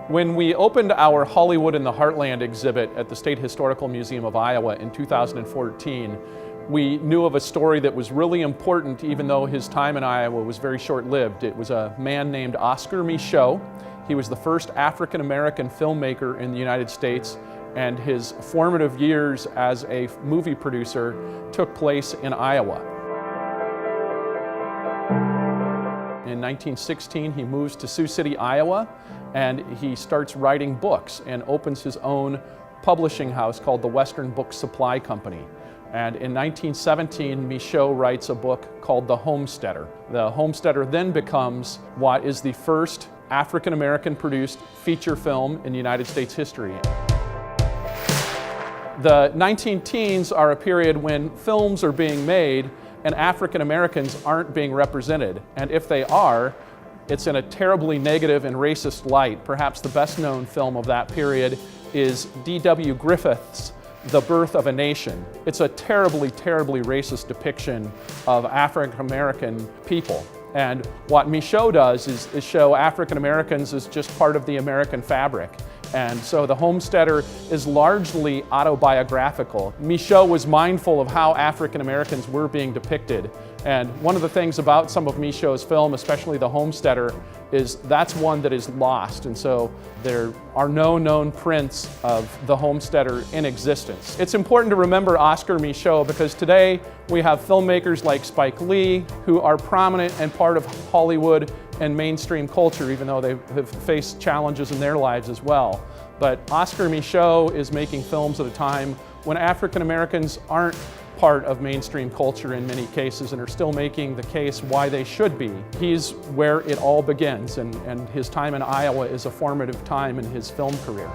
When we opened our Hollywood in the Heartland exhibit at the State Historical Museum of Iowa in 2014, we knew of a story that was really important even though his time in Iowa was very short-lived. It was a man named Oscar Micheaux. He was the first African-American filmmaker in the United States, and his formative years as a movie producer took place in Iowa. In 1916, he moves to Sioux City, Iowa, and he starts writing books and opens his own publishing house called the Western Book Supply Company. And in 1917, Micheaux writes a book called The Homesteader. The Homesteader then becomes what is the first African-American produced feature film in United States history. The 19-teens are a period when films are being made and African Americans aren't being represented. And if they are, it's in a terribly negative and racist light. Perhaps the best known film of that period is D.W. Griffith's The Birth of a Nation. It's a terribly, terribly racist depiction of African American people. And what Micheaux does is show African Americans as just part of the American fabric. And so The Homesteader is largely autobiographical. Micheaux was mindful of how African Americans were being depicted. And one of the things about some of Micheaux's film, especially The Homesteader, is that's one that is lost. And so there are no known prints of The Homesteader in existence. It's important to remember Oscar Micheaux because today we have filmmakers like Spike Lee who are prominent and part of Hollywood and mainstream culture, even though they have faced challenges in their lives as well. But Oscar Micheaux is making films at a time when African Americans aren't part of mainstream culture in many cases and are still making the case why they should be. He's where it all begins, and his time in Iowa is a formative time in his film career.